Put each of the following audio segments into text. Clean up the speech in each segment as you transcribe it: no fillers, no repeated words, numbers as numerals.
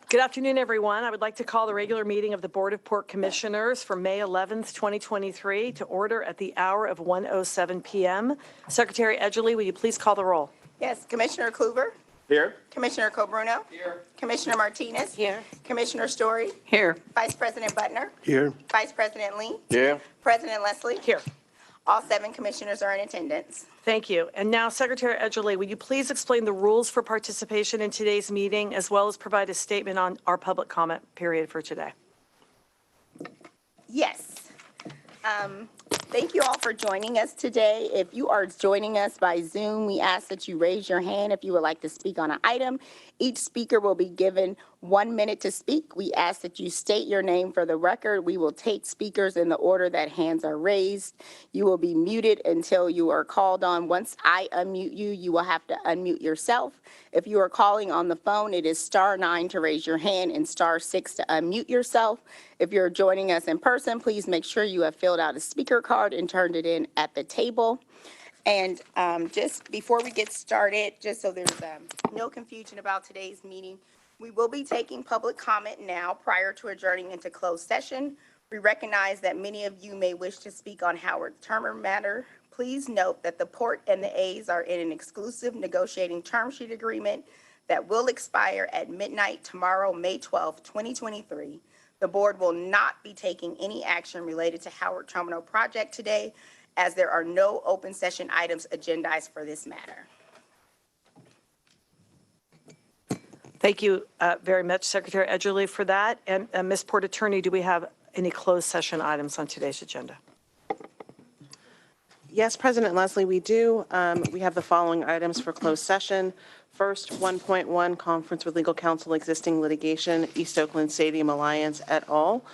Good afternoon, everyone. I would like to call the regular meeting of the Board of Port Commissioners for May 11th, 2023 to order at the hour of 1:07 p.m. Secretary Edgerly, will you please call the roll? Yes, Commissioner Kluver. Here. Commissioner Cobruno. Here. Commissioner Martinez. Here. Commissioner Story. Here. Vice President Butner. Here. Vice President Lee. Here. President Leslie. Here. All 7 commissioners are in attendance. Thank you. And now, Secretary Edgerly, will you please explain the rules for participation in today's meeting, as well as provide a statement on our public comment period for today? Yes. Thank you all for joining us today. If you are joining us by Zoom, we ask that you raise your hand if you would like to speak on an item. Each speaker will be given 1 minute to speak. We ask that you state your name for the record. We will take speakers in the order that hands are raised. You will be muted until you are called on. Once I unmute you, you will have to unmute yourself. If you are calling on the phone, it is *9 to raise your hand and *6 to unmute yourself. If you're joining us in person, please make sure you have filled out a speaker card and turned it in at the table. And just before we get started, just so there's no confusion about today's meeting, we will be taking public comment now prior to adjourning into closed session. We recognize that many of you may wish to speak on Howard Turner matter. Please note that the Port and the A's are in an exclusive negotiating term sheet agreement that will expire at midnight tomorrow, May 12, 2023. The board will not be taking any action related to Howard Terminal project today, as there are no open session items agendized for this matter. Thank you very much, Secretary Edgerly, for that. And Ms. Port Attorney, do we have any closed session items on today's agenda? Yes, President Leslie, we do. We have the following items for closed session. First, 1.1, conference with legal counsel existing litigation, East Oakland Stadium Alliance et al.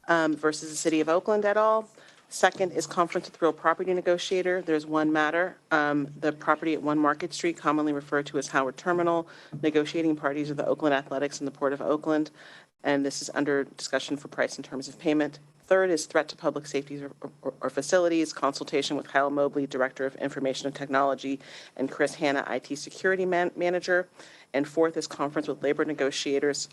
Versus the City of Oakland et al. Second is conference with real property negotiator. There's one matter, the property at 1 Market Street, commonly referred to as Howard Terminal. Negotiating parties are the Oakland Athletics and the Port of Oakland, and this is under discussion for price and terms of payment. Third is threat to public safety or facilities, consultation with Kyle Mobley, Director of Information and Technology, and Chris Hanna, IT Security Manager. And fourth is conference with labor negotiators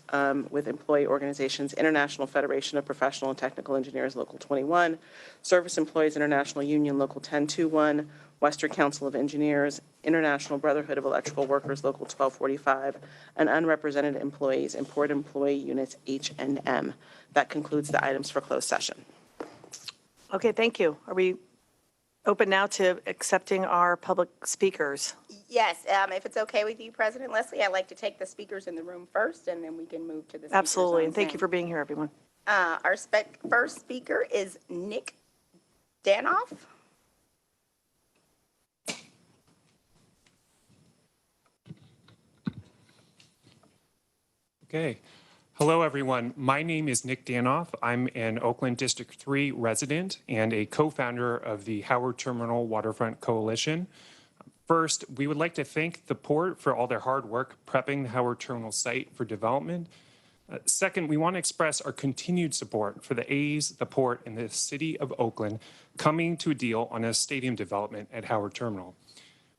with employee organizations, International Federation of Professional and Technical Engineers, Local 21, Service Employees International Union, Local 1021, Western Council of Engineers, International Brotherhood of Electrical Workers, Local 1245, and unrepresented employees and Port Employee Units H&M. That concludes the items for closed session. Okay, thank you. Are we open now to accepting our public speakers? Yes, if it's okay with you, President Leslie, I'd like to take the speakers in the room first, and then we can move to the speakers. Absolutely, and thank you for being here, everyone. Our first speaker is Nick Danoff. Okay. Hello, everyone. My name is Nick Danoff. I'm an Oakland District 3 resident and a co-founder of the Howard Terminal Waterfront Coalition. First, we would like to thank the Port for all their hard work prepping the Howard Terminal site for development. Second, we want to express our continued support for the A's, the Port, and the City of Oakland coming to a deal on a stadium development at Howard Terminal.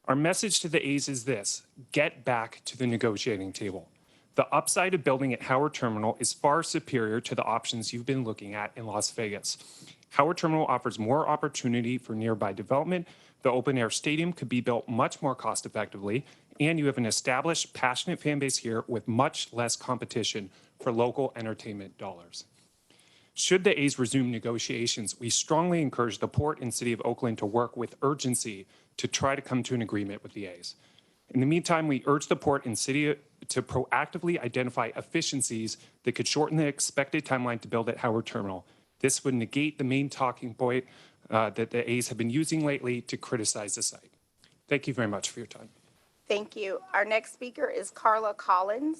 Our message to the A's is this: get back to the negotiating table. The upside of building at Howard Terminal is far superior to the options you've been looking at in Las Vegas. Howard Terminal offers more opportunity for nearby development. The open-air stadium could be built much more cost-effectively, and you have an established, passionate fan base here with much less competition for local entertainment dollars. Should the A's resume negotiations, we strongly encourage the Port and City of Oakland to work with urgency to try to come to an agreement with the A's. In the meantime, we urge the Port and City to proactively identify efficiencies that could shorten the expected timeline to build at Howard Terminal. This would negate the main talking point that the A's have been using lately to criticize the site. Thank you very much for your time. Thank you. Our next speaker is Carla Collins.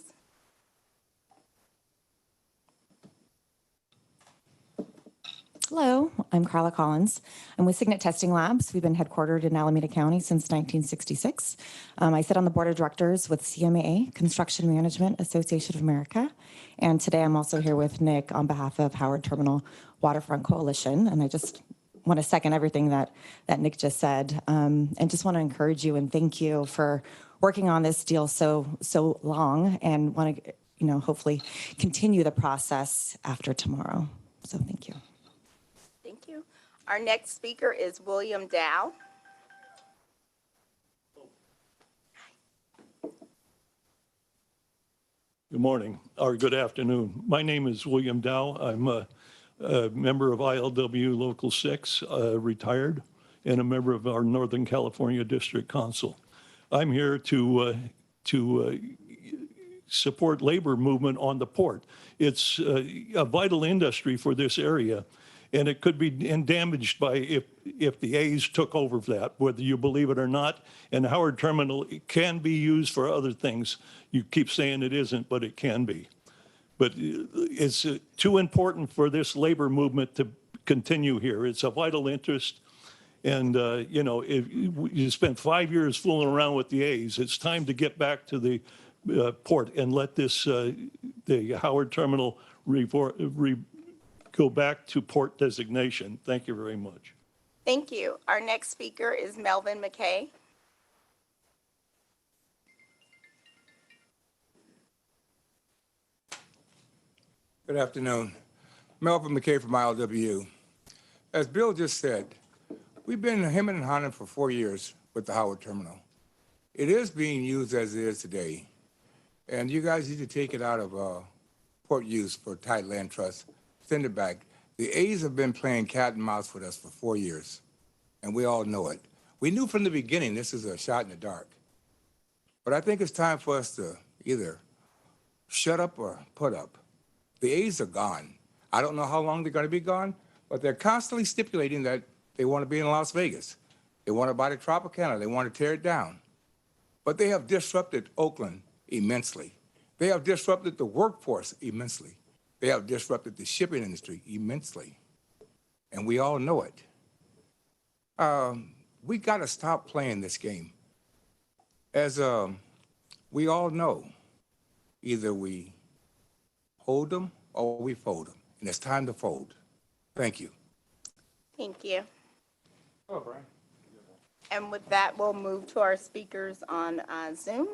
Hello, I'm Carla Collins. I'm with Signet Testing Labs. We've been headquartered in Alameda County since 1966. I sit on the board of directors with CMA, Construction Management Association of America. And today I'm also here with Nick on behalf of Howard Terminal Waterfront Coalition. And I just want to second everything that Nick just said, and just want to encourage you and thank you for working on this deal so long, and want to hopefully continue the process after tomorrow. So thank you. Thank you. Our next speaker is William Dow. Good morning, or good afternoon. My name is William Dow. I'm a member of ILW Local 6, retired, and a member of our Northern California District Council. I'm here to support labor movement on the port. It's a vital industry for this area, and it could be damaged by if the A's took over that, whether you believe it or not. And Howard Terminal can be used for other things. You keep saying it isn't, but it can be. But it's too important for this labor movement to continue here. It's a vital interest. And, if you spent 5 years fooling around with the A's, it's time to get back to the port and let the Howard Terminal go back to port designation. Thank you very much. Thank you. Our next speaker is Melvin McKay. Good afternoon. Melvin McKay from ILWU. As Bill just said, we've been hemming and hawing for 4 years with the Howard Terminal. It is being used as it is today, and you guys need to take it out of port use for tight land trust, send it back. The A's have been playing cat and mouse with us for 4 years, and we all know it. We knew from the beginning this is a shot in the dark, but I think it's time for us to either shut up or put up. The A's are gone. I don't know how long they're going to be gone, but they're constantly stipulating that they want to be in Las Vegas. They want to buy the Tropicana. They want to tear it down. But they have disrupted Oakland immensely. They have disrupted the workforce immensely. They have disrupted the shipping industry immensely. And we all know it. We got to stop playing this game. As we all know, either we hold them or we fold them. And it's time to fold. Thank you. Thank you. Hello, Brian. And with that, we'll move to our speakers on Zoom.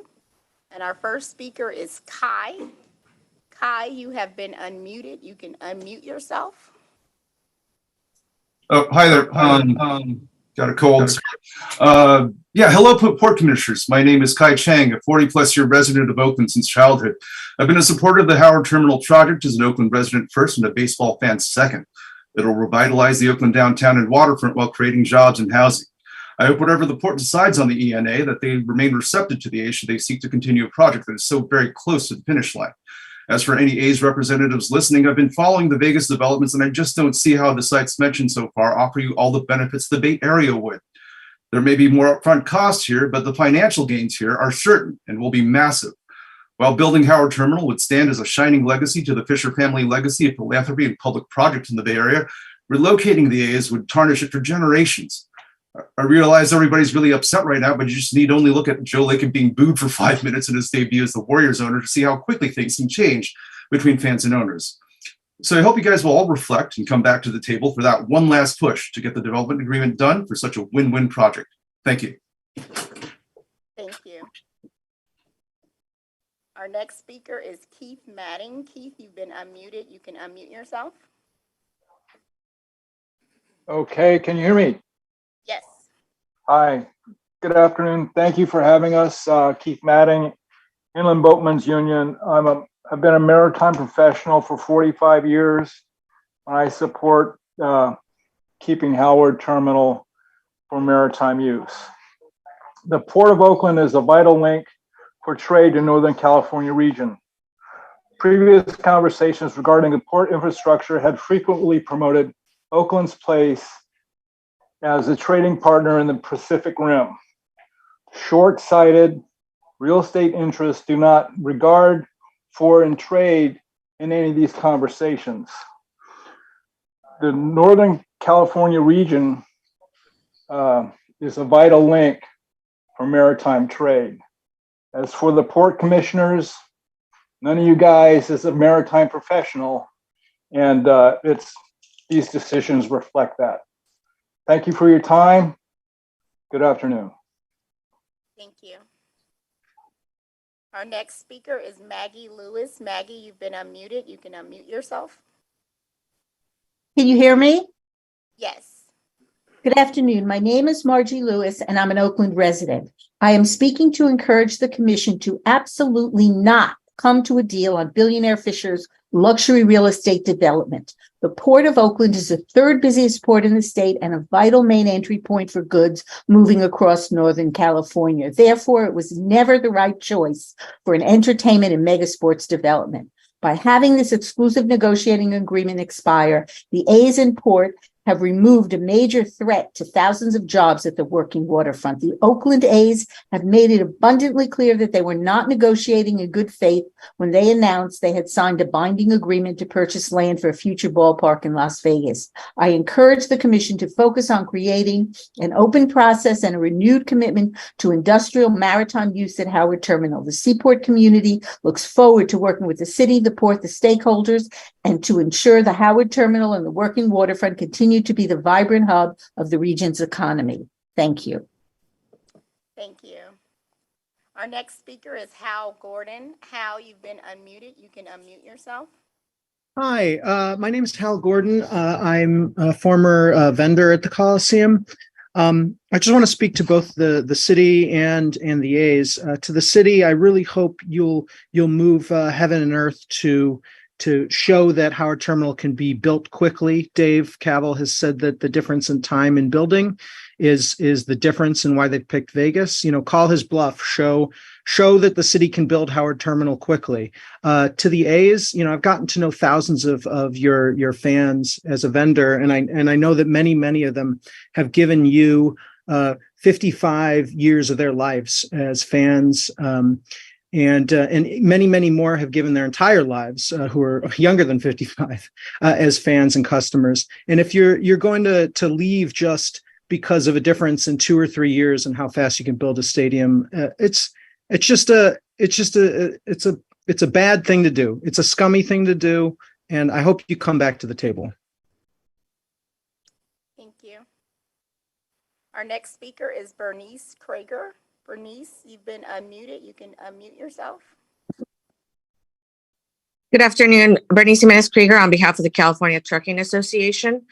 And our first speaker is Kai. Kai, you have been unmuted. You can unmute yourself. Oh, hi there. Got a cold. Hello, Port Commissioners. My name is Kai Chang, a 40-plus year resident of Oakland since childhood. I've been a supporter of the Howard Terminal project as an Oakland resident first and a baseball fan second. It'll revitalize the Oakland downtown and waterfront while creating jobs and housing. I hope whatever the port decides on the ENA, that they remain receptive to the A's should they seek to continue a project that is so very close to the finish line. As for any A's representatives listening, I've been following the Vegas developments, and I just don't see how the sites mentioned so far offer you all the benefits the Bay Area would. There may be more upfront costs here, but the financial gains here are certain and will be massive. While building Howard Terminal would stand as a shining legacy to the Fisher family legacy of philanthropy and public projects in the Bay Area, relocating the A's would tarnish it for generations. I realize everybody's really upset right now, but you just need only look at Joe Lacob being booed for 5 minutes in his debut as the Warriors owner to see how quickly things can change between fans and owners. So I hope you guys will all reflect and come back to the table for that one last push to get the development agreement done for such a win-win project. Thank you. Thank you. Our next speaker is Keith Matting. Keith, you've been unmuted. You can unmute yourself. Okay, can you hear me? Yes. Hi, good afternoon. Thank you for having us. Keith Matting, Inland Boatmen's Union. I've been a maritime professional for 45 years. I support keeping Howard Terminal for maritime use. The Port of Oakland is a vital link for trade in Northern California region. Previous conversations regarding the port infrastructure had frequently promoted Oakland's place as a trading partner in the Pacific Rim. Short-sighted real estate interests do not regard foreign trade in any of these conversations. The Northern California region is a vital link for maritime trade. As for the port commissioners, none of you guys is a maritime professional, and these decisions reflect that. Thank you for your time. Good afternoon. Thank you. Our next speaker is Maggie Lewis. Maggie, you've been unmuted. You can unmute yourself. Can you hear me? Yes. Good afternoon. My name is Margie Lewis, and I'm an Oakland resident. I am speaking to encourage the commission to absolutely not come to a deal on billionaire Fisher's luxury real estate development. The Port of Oakland is the third busiest port in the state and a vital main entry point for goods moving across Northern California. Therefore, it was never the right choice for an entertainment and mega sports development. By having this exclusive negotiating agreement expire, the A's and Port have removed a major threat to thousands of jobs at the working waterfront. The Oakland A's have made it abundantly clear that they were not negotiating in good faith when they announced they had signed a binding agreement to purchase land for a future ballpark in Las Vegas. I encourage the commission to focus on creating an open process and a renewed commitment to industrial maritime use at Howard Terminal. The seaport community looks forward to working with the city, the port, the stakeholders, and to ensure the Howard Terminal and the working waterfront continue to be the vibrant hub of the region's economy. Thank you. Thank you. Our next speaker is Hal Gordon. Hal, you've been unmuted. You can unmute yourself. Hi, my name is Hal Gordon. I'm a former vendor at the Coliseum. I just want to speak to both the city and the A's. To the city, I really hope you'll move heaven and earth to show that Howard Terminal can be built quickly. Dave Cavell has said that the difference in time in building is the difference in why they picked Vegas. Call his bluff. Show that the city can build Howard Terminal quickly. To the A's, I've gotten to know thousands of your fans as a vendor, and I know that many of them have given you 55 years of their lives as fans. And many more have given their entire lives who are younger than 55 as fans and customers. And if you're going to leave just because of a difference in 2 or 3 years and how fast you can build a stadium, it's a bad thing to do. It's a scummy thing to do, and I hope you come back to the table. Thank you. Our next speaker is Bernice Krager. Bernice, you've been unmuted. You can unmute yourself. Good afternoon. Bernice Jimenez Krieger on behalf of the California Trucking Association.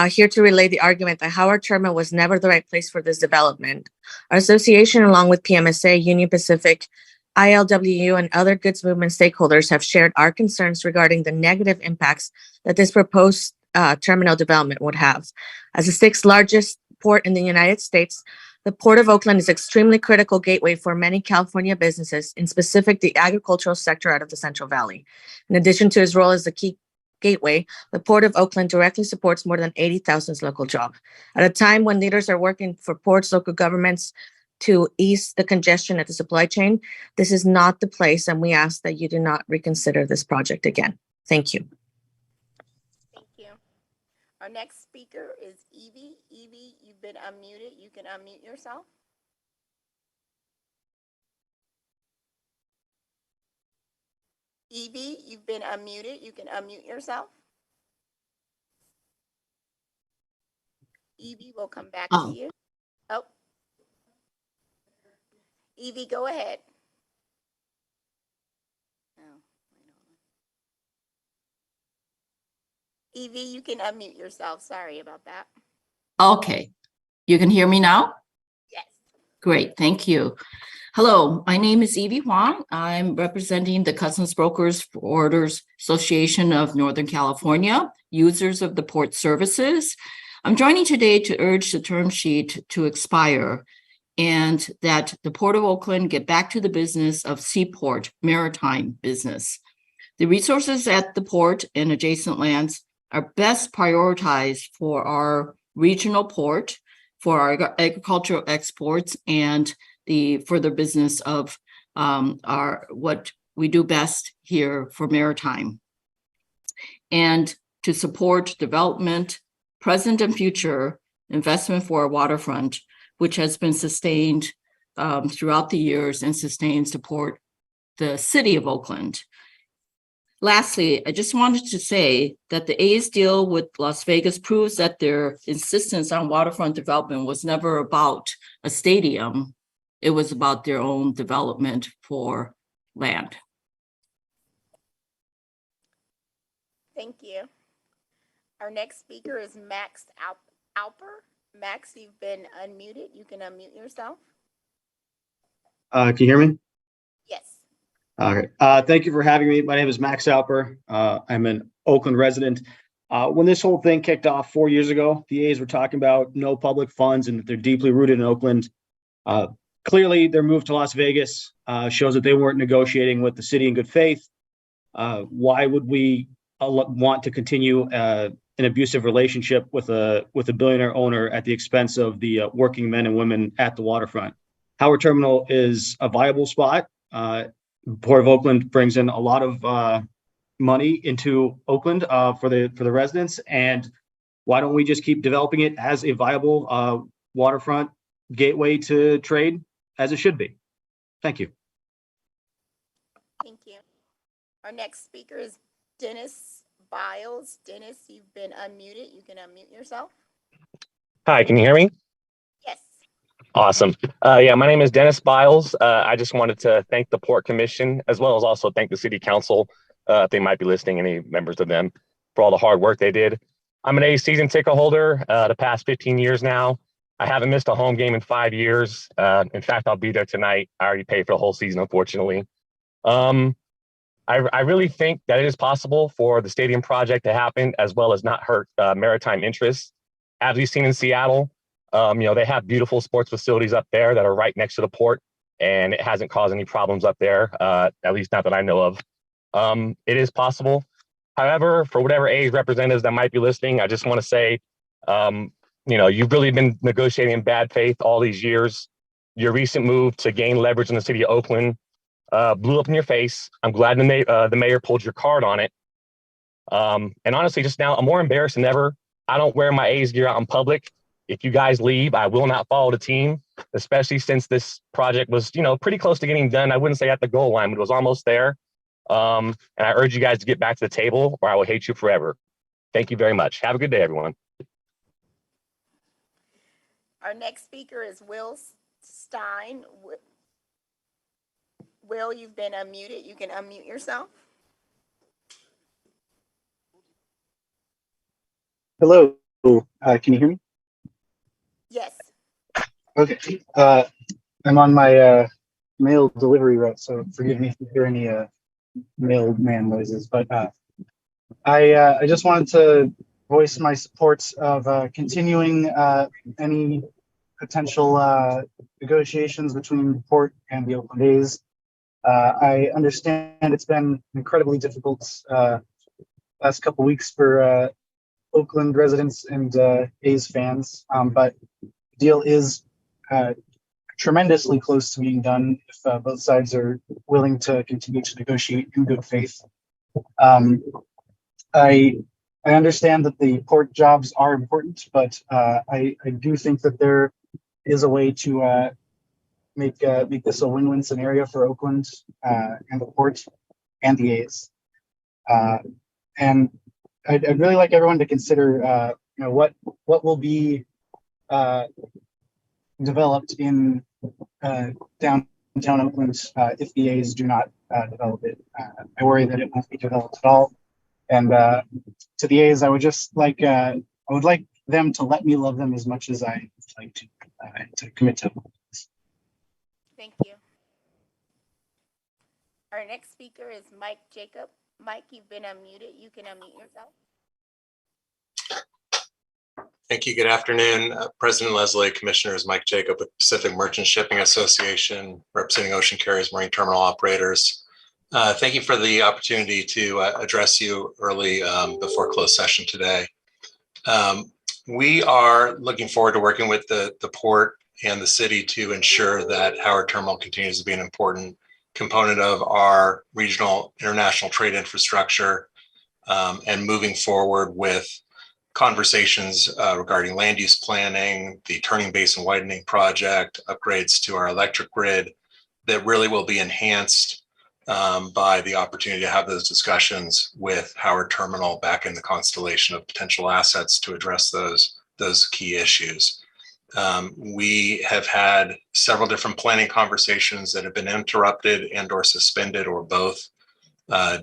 Here to relay the argument that Howard Terminal was never the right place for this development. Our association, along with PMSA, Union Pacific, ILWU, and other goods movement stakeholders have shared our concerns regarding the negative impacts that this proposed terminal development would have. As the 6th largest port in the United States, the Port of Oakland is extremely critical gateway for many California businesses, in specific the agricultural sector out of the Central Valley. In addition to his role as the key gateway, the Port of Oakland directly supports more than 80,000 local jobs. At a time when leaders are working for ports, local governments to ease the congestion at the supply chain, this is not the place, and we ask that you do not reconsider this project again. Thank you. Thank you. Our next speaker is Evie. Evie, you've been unmuted. You can unmute yourself. Evie, you've been unmuted. You can unmute yourself. Evie, we'll come back to you. Oh. Evie, go ahead. Evie, you can unmute yourself. Sorry about that. Okay. You can hear me now? Yes. Great. Thank you. Hello, my name is Evie Huang. I'm representing the Customs Brokers for Orders Association of Northern California, users of the port services. I'm joining today to urge the term sheet to expire and that the Port of Oakland get back to the business of seaport maritime business. The resources at the port and adjacent lands are best prioritized for our regional port, for our agricultural exports, and the further business of our what we do best here for maritime. And to support development, present and future investment for our waterfront, which has been sustained throughout the years and sustains support the city of Oakland. Lastly, I just wanted to say that the A's deal with Las Vegas proves that their insistence on waterfront development was never about a stadium. It was about their own development for land. Thank you. Our next speaker is Max Alper. Max, you've been unmuted. You can unmute yourself. Can you hear me? Yes. All right. Thank you for having me. My name is Max Alper. I'm an Oakland resident. When this whole thing kicked off 4 years ago, the A's were talking about no public funds and that they're deeply rooted in Oakland. Clearly, their move to Las Vegas shows that they weren't negotiating with the city in good faith. Why would we want to continue an abusive relationship with a billionaire owner at the expense of the working men and women at the waterfront? Howard Terminal is a viable spot. Port of Oakland brings in a lot of money into Oakland for the residents, and why don't we just keep developing it as a viable waterfront gateway to trade as it should be? Thank you. Thank you. Our next speaker is Dennis Biles. Dennis, you've been unmuted. You can unmute yourself. Hi, can you hear me? Yes. Awesome. Yeah, my name is Dennis Biles. I just wanted to thank the Port Commission, as well as also thank the City Council, if they might be listening, any members of them, for all the hard work they did. I'm an A's season ticket holder the past 15 years now. I haven't missed a home game in 5 years. In fact, I'll be there tonight. I already paid for the whole season, unfortunately. I really think that it is possible for the stadium project to happen, as well as not hurt maritime interests. As we've seen in Seattle, they have beautiful sports facilities up there that are right next to the port, and it hasn't caused any problems up there, at least not that I know of. It is possible. However, for whatever A's representatives that might be listening, I just want to say, you've really been negotiating in bad faith all these years. Your recent move to gain leverage in the city of Oakland blew up in your face. I'm glad the mayor pulled your card on it. And honestly, just now, I'm more embarrassed than ever. I don't wear my A's gear out in public. If you guys leave, I will not follow the team, especially since this project was, pretty close to getting done. I wouldn't say at the goal line, but it was almost there. And I urge you guys to get back to the table, or I will hate you forever. Thank you very much. Have a good day, everyone. Our next speaker is Will Stein. Will, you've been unmuted. You can unmute yourself. Hello. Can you hear me? Yes. Okay. I'm on my mail delivery route, so forgive me if you hear any mailman noises. But I just wanted to voice my support of continuing any potential negotiations between the port and the Oakland A's. I understand it's been incredibly difficult last couple weeks for Oakland residents and A's fans, but the deal is tremendously close to being done if both sides are willing to continue to negotiate in good faith. I understand that the port jobs are important, but I do think that there is a way to make this a win-win scenario for Oakland and the port and the A's. And I'd really like everyone to consider, what will be developed in downtown Oakland if the A's do not develop it. I worry that it won't be developed at all. And to the A's, I would just like them to let me love them as much as I like to commit to. Thank you. Our next speaker is Mike Jacob. Mike, you've been unmuted. You can unmute yourself. Thank you. Good afternoon, President Leslie, Commissioners. Mike Jacob with Pacific Merchant Shipping Association, representing ocean carriers, marine terminal operators. Thank you for the opportunity to address you early before closed session today. We are looking forward to working with the port and the city to ensure that Howard Terminal continues to be an important component of our regional international trade infrastructure, and moving forward with conversations regarding land use planning, the Turning Basin Widening Project, upgrades to our electric grid that really will be enhanced by the opportunity to have those discussions with Howard Terminal back in the constellation of potential assets to address those key issues. We have had several different planning conversations that have been interrupted and or suspended or both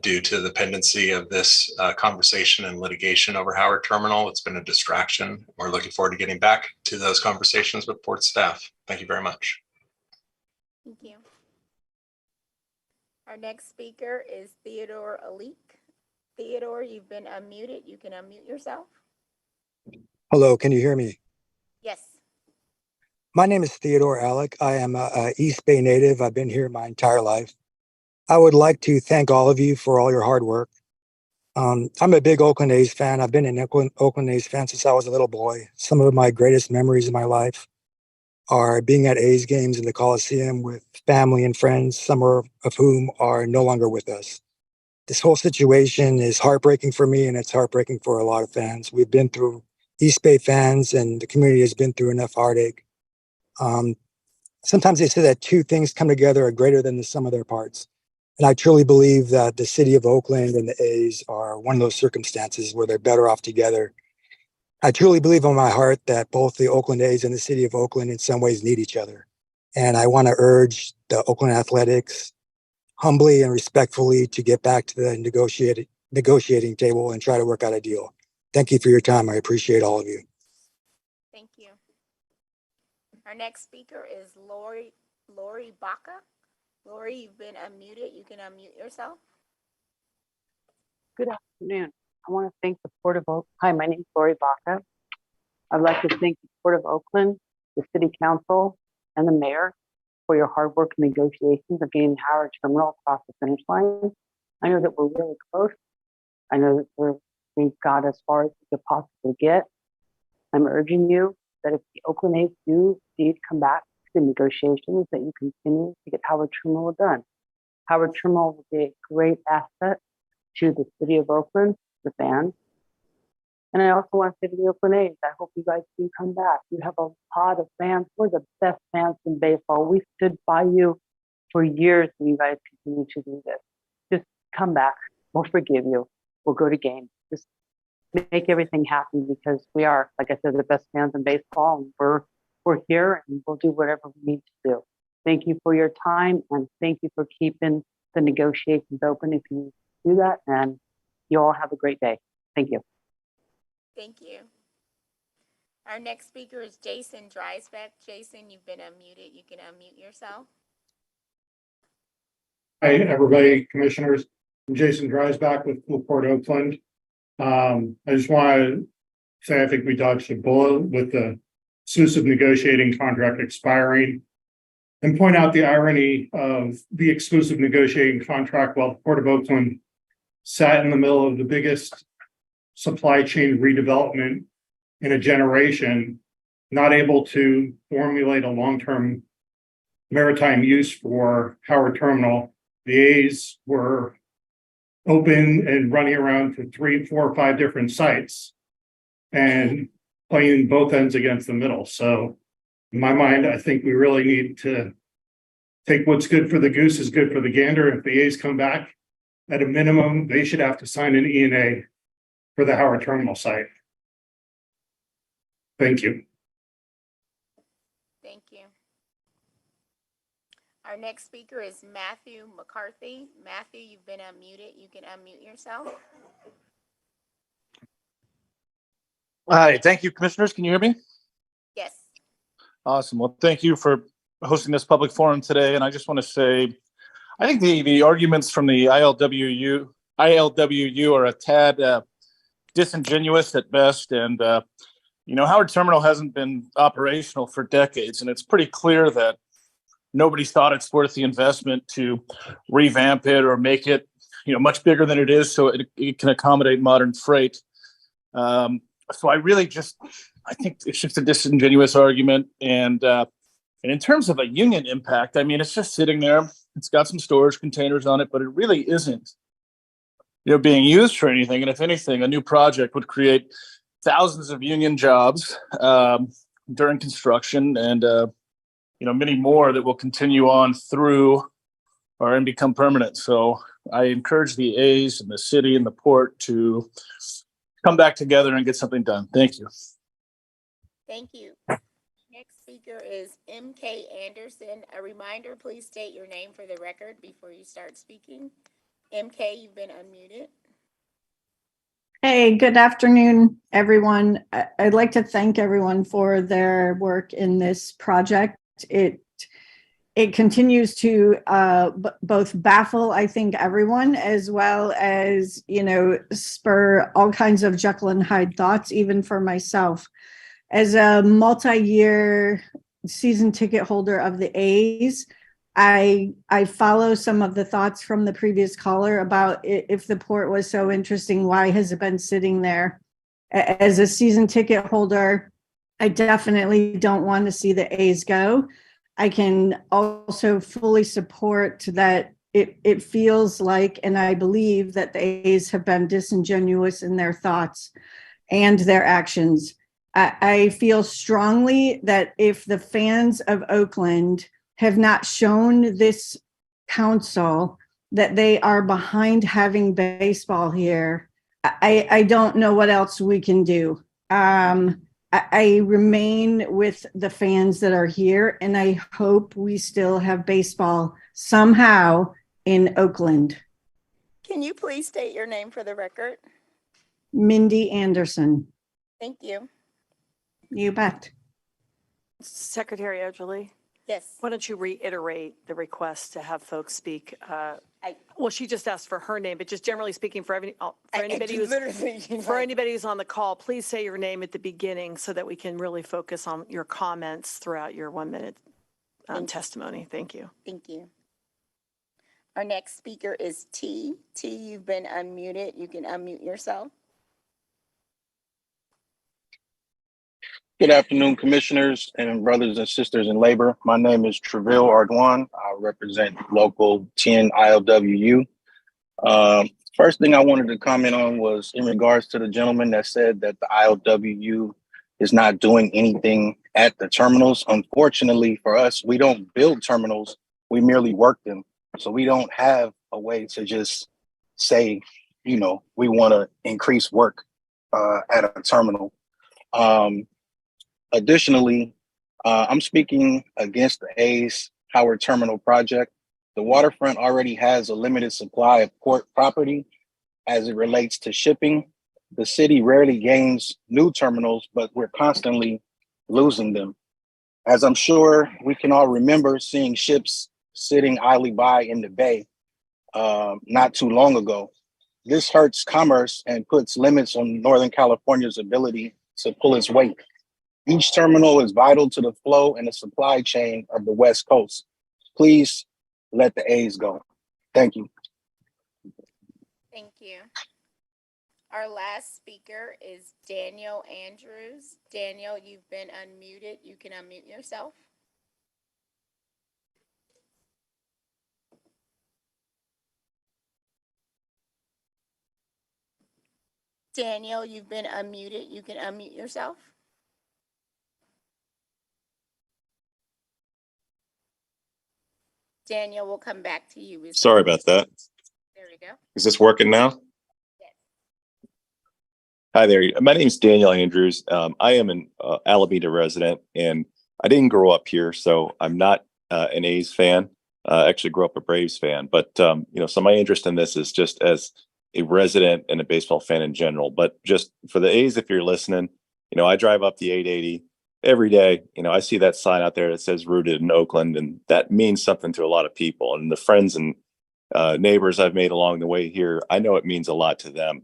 due to the pendency of this conversation and litigation over Howard Terminal. It's been a distraction. We're looking forward to getting back to those conversations with port staff. Thank you very much. Thank you. Our next speaker is Theodore Alik. Theodore, you've been unmuted. You can unmute yourself. Hello, can you hear me? Yes. My name is Theodore Alec. I am a East Bay native. I've been here my entire life. I would like to thank all of you for all your hard work. I'm a big Oakland A's fan. I've been an Oakland A's fan since I was a little boy. Some of my greatest memories in my life are being at A's games in the Coliseum with family and friends, some of whom are no longer with us. This whole situation is heartbreaking for me, and it's heartbreaking for a lot of fans. We've been through, East Bay fans and the community has been through enough heartache. Sometimes they say that two things come together are greater than the sum of their parts. And I truly believe that the city of Oakland and the A's are one of those circumstances where they're better off together. I truly believe in my heart that both the Oakland A's and the city of Oakland in some ways need each other. And I want to urge the Oakland Athletics humbly and respectfully to get back to the negotiating table and try to work out a deal. Thank you for your time. I appreciate all of you. Thank you. Our next speaker is Lori Baca. Lori, you've been unmuted. You can unmute yourself. Good afternoon. I want to thank the Port of Oakland. Hi, my name is Lori Baca. I'd like to thank the Port of Oakland, the City Council, and the Mayor for your hard work and negotiations of getting Howard Terminal across the finish line. I know that we're really close. I know that we've got as far as we could possibly get. I'm urging you that if the Oakland A's do indeed come back to the negotiations, that you continue to get Howard Terminal done. Howard Terminal will be a great asset to the city of Oakland, the fans. And I also want to say to the Oakland A's, I hope you guys do come back. You have a lot of fans. We're the best fans in baseball. We stood by you for years, and you guys continue to do this. Just come back. We'll forgive you. We'll go to games. Just make everything happen, because we are, like I said, the best fans in baseball, and we're here, and we'll do whatever we need to do. Thank you for your time, and thank you for keeping the negotiations open if you do that, and you all have a great day. Thank you. Thank you. Our next speaker is Jason Dreisbeck. Jason, you've been unmuted. You can unmute yourself. Hi, everybody, commissioners. I'm Jason Dreisbeck with Port of Oakland. I just want to say I think we dodged a bullet with the exclusive negotiating contract expiring, and point out the irony of the exclusive negotiating contract while the Port of Oakland sat in the middle of the biggest supply chain redevelopment in a generation, not able to formulate a long-term maritime use for Howard Terminal. The A's were open and running around to 3, 4, 5 different sites and playing both ends against the middle. So in my mind, I think we really need to take what's good for the goose is good for the gander. If the A's come back, at a minimum, they should have to sign an E&A for the Howard Terminal site. Thank you. Thank you. Our next speaker is Matthew McCarthy. Matthew, you've been unmuted. You can unmute yourself. Hi, thank you, commissioners. Can you hear me? Yes. Awesome. Well, thank you for hosting this public forum today. And I just want to say, I think the arguments from the ILWU are a tad disingenuous at best. And, Howard Terminal hasn't been operational for decades. And it's pretty clear that nobody's thought it's worth the investment to revamp it or make it, much bigger than it is so it can accommodate modern freight. So I think it's just a disingenuous argument. And in terms of a union impact, I mean, it's just sitting there. It's got some storage containers on it, but it really isn't, being used for anything. And if anything, a new project would create thousands of union jobs during construction, and many more that will continue on through and become permanent. So I encourage the A's and the city and the port to come back together and get something done. Thank you. Thank you. Next speaker is M.K. Anderson. A reminder, please state your name for the record before you start speaking. M.K., you've been unmuted. Hey, good afternoon, everyone. I'd like to thank everyone for their work in this project. It continues to both baffle, I think, everyone, as well as, spur all kinds of Jekyll and Hyde thoughts, even for myself. As a multi-year season ticket holder of the A's, I follow some of the thoughts from the previous caller about if the port was so interesting, why has it been sitting there? As a season ticket holder, I definitely don't want to see the A's go. I can also fully support that it feels like, and I believe that the A's have been disingenuous in their thoughts and their actions. I feel strongly that if the fans of Oakland have not shown this council that they are behind having baseball here, I don't know what else we can do. I remain with the fans that are here, and I hope we still have baseball somehow in Oakland. Can you please state your name for the record? Mindy Anderson. Thank you. You bet. Secretary Edgerly? Yes. Why don't you reiterate the request to have folks speak? Well, she just asked for her name, but just generally speaking, for anybody who's on the call, please say your name at the beginning so that we can really focus on your comments throughout your 1 minute testimony. Thank you. Thank you. Our next speaker is T. T, you've been unmuted. You can unmute yourself. Good afternoon, commissioners and brothers and sisters in labor. My name is Treville Ardoin. I represent Local 10 ILWU. First thing I wanted to comment on was in regards to the gentleman that said that the ILWU is not doing anything at the terminals. Unfortunately for us, we don't build terminals, we merely work them. So we don't have a way to just say, we want to increase work at a terminal. Additionally, I'm speaking against the A's Howard Terminal project. The waterfront already has a limited supply of port property as it relates to shipping. The city rarely gains new terminals, but we're constantly losing them. As I'm sure we can all remember seeing ships sitting idly by in the bay not too long ago. This hurts commerce and puts limits on Northern California's ability to pull its weight. Each terminal is vital to the flow and the supply chain of the West Coast. Please let the A's go. Thank you. Thank you. Our last speaker is Daniel Andrews. Daniel, you've been unmuted. You can unmute yourself. Daniel, you've been unmuted. You can unmute yourself. Daniel, we'll come back to you. Sorry about that. There we go. Is this working now? Yes. Hi there. My name is Daniel Andrews. I am an Alameda resident, and I didn't grow up here, so I'm not an A's fan. I actually grew up a Braves fan. But, so my interest in this is just as a resident and a baseball fan in general. But just for the A's, if you're listening, I drive up the 880 every day. I see that sign out there that says rooted in Oakland, and that means something to a lot of people. And the friends and neighbors I've made along the way here, I know it means a lot to them.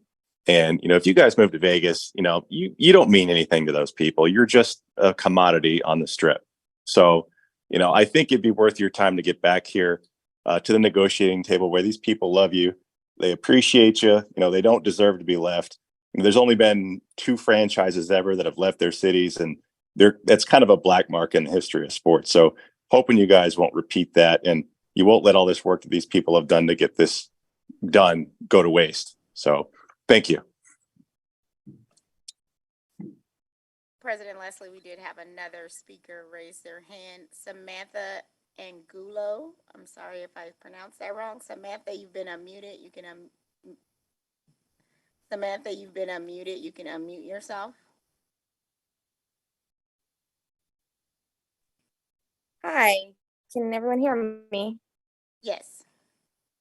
And, if you guys move to Vegas, you don't mean anything to those people. You're just a commodity on the strip. So, I think it'd be worth your time to get back here to the negotiating table where these people love you. They appreciate you. They don't deserve to be left. There's only been 2 franchises ever that have left their cities, and that's kind of a black mark in the history of sports. So hoping you guys won't repeat that and you won't let all this work that these people have done to get this done go to waste. So thank you. President Leslie, we did have another speaker raise their hand. Samantha Angulo. I'm sorry if I pronounced that wrong. Samantha, you've been unmuted. You can Samantha, you've been unmuted. You can unmute yourself. Hi, can everyone hear me? Yes.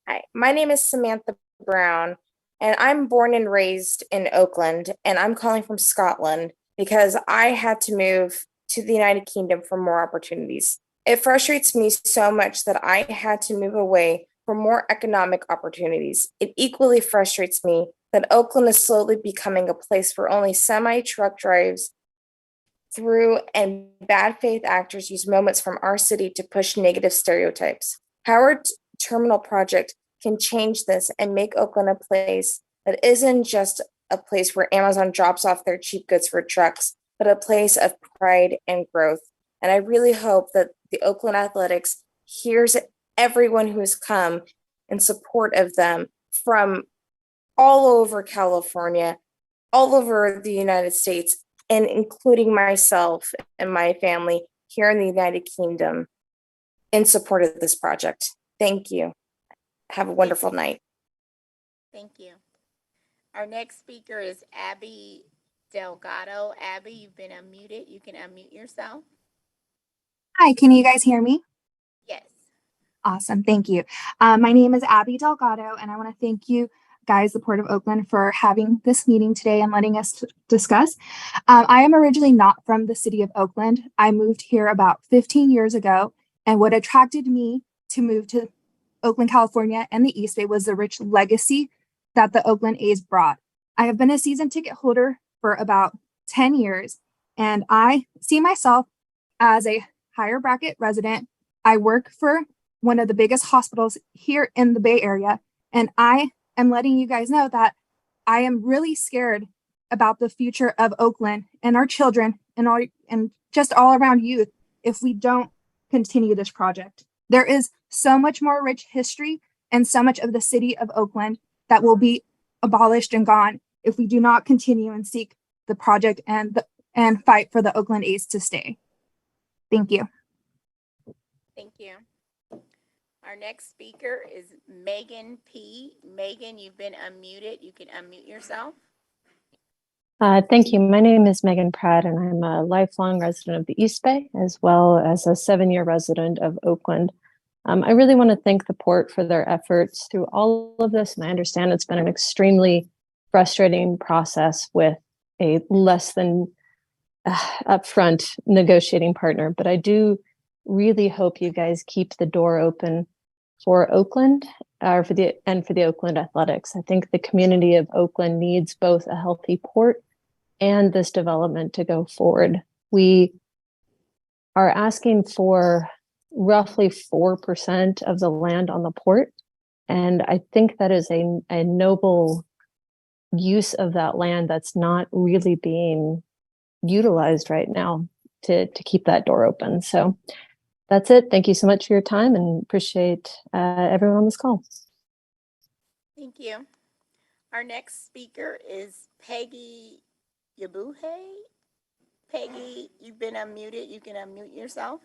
Hi, my name is Samantha Brown, and I'm born and raised in Oakland, and I'm calling from Scotland because I had to move to the United Kingdom for more opportunities. It frustrates me so much that I had to move away for more economic opportunities. It equally frustrates me that Oakland is slowly becoming a place where only semi truck drives through and bad faith actors use moments from our city to push negative stereotypes. Howard Terminal Project can change this and make Oakland a place that isn't just a place where Amazon drops off their cheap goods for trucks, but a place of pride and growth. And I really hope that the Oakland Athletics hears everyone who has come in support of them from all over California, all over the United States, and including myself and my family here in the United Kingdom in support of this project. Thank you. Have a wonderful night. Thank you. Our next speaker is Abby Delgado. Abby, you've been unmuted. You can unmute yourself. Hi, can you guys hear me? Yes. Awesome, thank you. My name is Abby Delgado, and I want to thank you guys, the Port of Oakland, for having this meeting today and letting us discuss. I am originally not from the city of Oakland. I moved here about 15 years ago, and what attracted me to move to Oakland, California and the East Bay was the rich legacy that the Oakland A's brought. I have been a season ticket holder for about 10 years, and I see myself as a higher bracket resident. I work for one of the biggest hospitals here in the Bay Area, and I am letting you guys know that I am really scared about the future of Oakland and our children and just all around youth if we don't continue this project. There is so much more rich history and so much of the city of Oakland that will be abolished and gone if we do not continue and seek the project and fight for the Oakland A's to stay. Thank you. Thank you. Our next speaker is Megan P. Megan, you've been unmuted. You can unmute yourself. Thank you. My name is Megan Pratt, and I'm a lifelong resident of the East Bay, as well as a 7-year resident of Oakland. I really want to thank the Port for their efforts through all of this, and I understand it's been an extremely frustrating process with a less than upfront negotiating partner, but I do really hope you guys keep the door open for Oakland for the Oakland Athletics. I think the community of Oakland needs both a healthy port and this development to go forward. We are asking for roughly 4% of the land on the port, and I think that is a noble use of that land that's not really being utilized right now to keep that door open. So that's it. Thank you so much for your time, and appreciate everyone on this call. Thank you. Our next speaker is Peggy Yabuhe. Peggy, you've been unmuted. You can unmute yourself.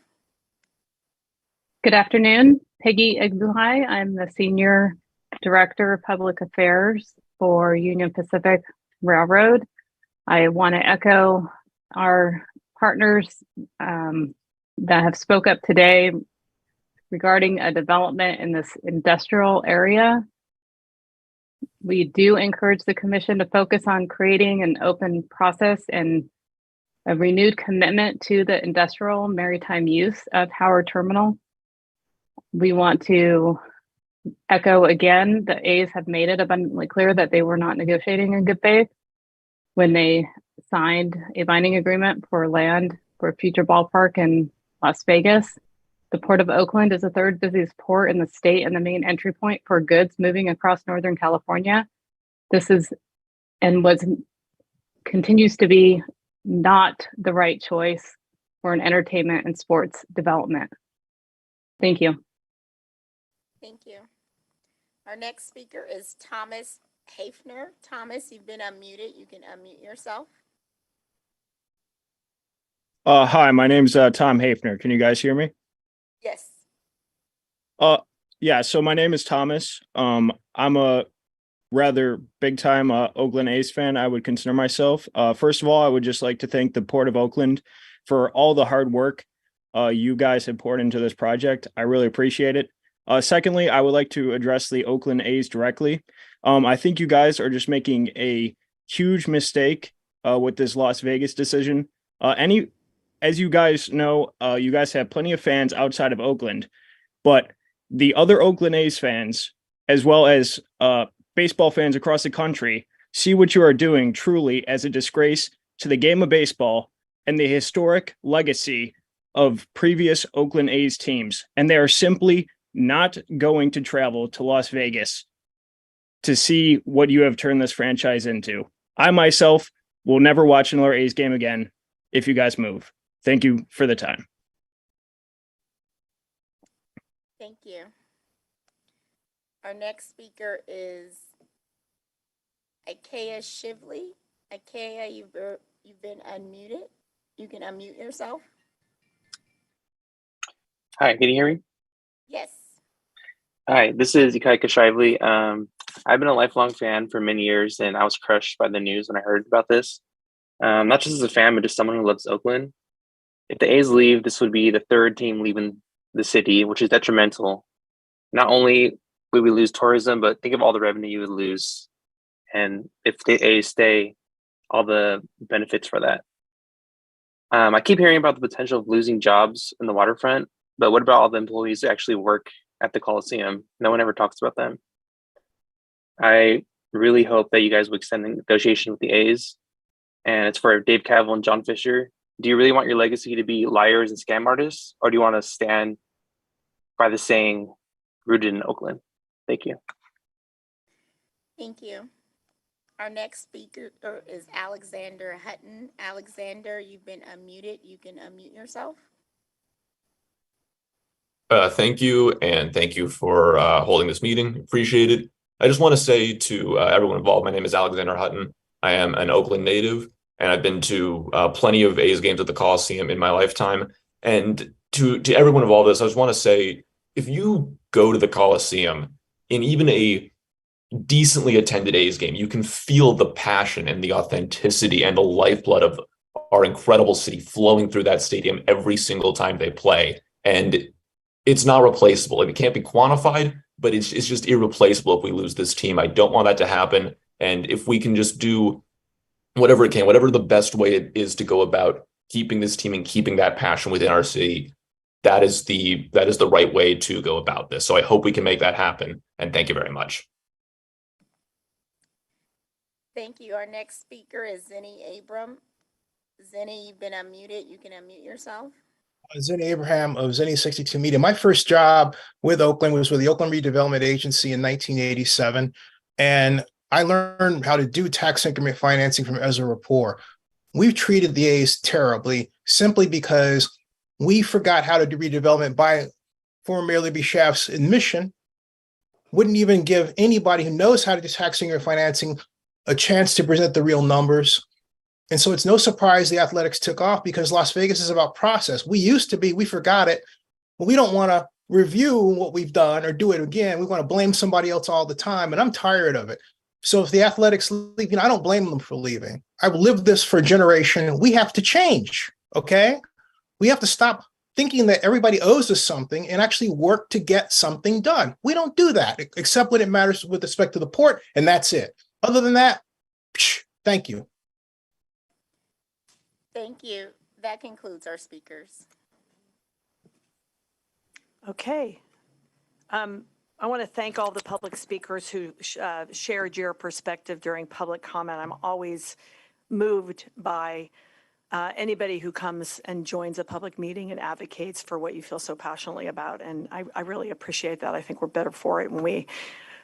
Good afternoon, Peggy Egbuhai. I'm the Senior Director of Public Affairs for Union Pacific Railroad. I want to echo our partners that have spoke up today regarding a development in this industrial area. We do encourage the commission to focus on creating an open process and a renewed commitment to the industrial maritime use of Howard Terminal. We want to echo again, the A's have made it abundantly clear that they were not negotiating in good faith when they signed a binding agreement for land for a future ballpark in Las Vegas. The Port of Oakland is the third busiest port in the state and the main entry point for goods moving across Northern California. This is and continues to be not the right choice for an entertainment and sports development. Thank you. Thank you. Our next speaker is Thomas Hafner. Thomas, you've been unmuted. You can unmute yourself. Hi, my name's Tom Hafner. Can you guys hear me? Yes. Yeah, so my name is Thomas. I'm a rather big time Oakland A's fan, I would consider myself. First of all, I would just like to thank the Port of Oakland for all the hard work you guys have poured into this project. I really appreciate it. Secondly, I would like to address the Oakland A's directly. I think you guys are just making a huge mistake with this Las Vegas decision. As you guys know, you guys have plenty of fans outside of Oakland, but the other Oakland A's fans, as well as baseball fans across the country, see what you are doing truly as a disgrace to the game of baseball and the historic legacy of previous Oakland A's teams. And they are simply not going to travel to Las Vegas to see what you have turned this franchise into. I myself will never watch another A's game again if you guys move. Thank you for the time. Thank you. Our next speaker is Ikea Shively. Ikea, you've been unmuted. You can unmute yourself. Hi, can you hear me? Yes. Hi, this is Ikaika Shively. I've been a lifelong fan for many years, and I was crushed by the news when I heard about this. Not just as a fan, but just someone who loves Oakland. If the A's leave, this would be the third team leaving the city, which is detrimental. Not only would we lose tourism, but think of all the revenue you would lose. And if the A's stay, all the benefits for that. I keep hearing about the potential of losing jobs in the waterfront, but what about all the employees who actually work at the Coliseum? No one ever talks about them. I really hope that you guys will extend the negotiation with the A's. And it's for Dave Cavill and John Fisher. Do you really want your legacy to be liars and scam artists? Or do you want to stand by the saying rooted in Oakland? Thank you. Thank you. Our next speaker is Alexander Hutton. Alexander, you've been unmuted. You can unmute yourself. Thank you, and thank you for holding this meeting. Appreciate it. I just want to say to everyone involved, my name is Alexander Hutton. I am an Oakland native, and I've been to plenty of A's games at the Coliseum in my lifetime. And to everyone involved in this, I just want to say, if you go to the Coliseum in even a decently attended A's game, you can feel the passion and the authenticity and the lifeblood of our incredible city flowing through that stadium every single time they play. And it's not replaceable. It can't be quantified, but it's just irreplaceable if we lose this team. I don't want that to happen. And if we can just do whatever it can, whatever the best way it is to go about keeping this team and keeping that passion within our city, that is the right way to go about this. So I hope we can make that happen. And thank you very much. Thank you. Our next speaker is Zenny Abram. Zenny, you've been unmuted. You can unmute yourself. Zenny Abraham of Zenny 62 Media. My first job with Oakland was with the Oakland Redevelopment Agency in 1987. And I learned how to do tax increment financing from Ezra Rapport. We've treated the A's terribly simply because we forgot how to do redevelopment by former Mayor Libby Schaaf's admission. Wouldn't even give anybody who knows how to do tax increment financing a chance to present the real numbers. And so it's no surprise the athletics took off because Las Vegas is about process. We used to be, we forgot it, but we don't want to review what we've done or do it again. We want to blame somebody else all the time. And I'm tired of it. So if the athletics leave, I don't blame them for leaving. I've lived this for a generation. We have to change. Okay. We have to stop thinking that everybody owes us something and actually work to get something done. We don't do that except when it matters with respect to the port. And that's it. Other than that, thank you. Thank you. That concludes our speakers. Okay. I want to thank all the public speakers who shared your perspective during public comment. I'm always moved by anybody who comes and joins a public meeting and advocates for what you feel so passionately about. And I really appreciate that. I think we're better for it when we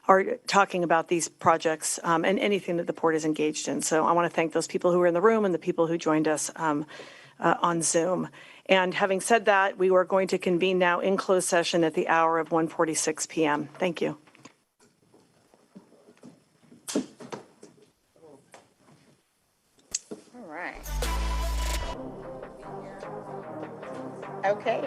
are talking about these projects and anything that the port is engaged in. So I want to thank those people who were in the room and the people who joined us on Zoom. And having said that, we are going to convene now in closed session at the hour of 1:46 p.m. Thank you. All right. Okay,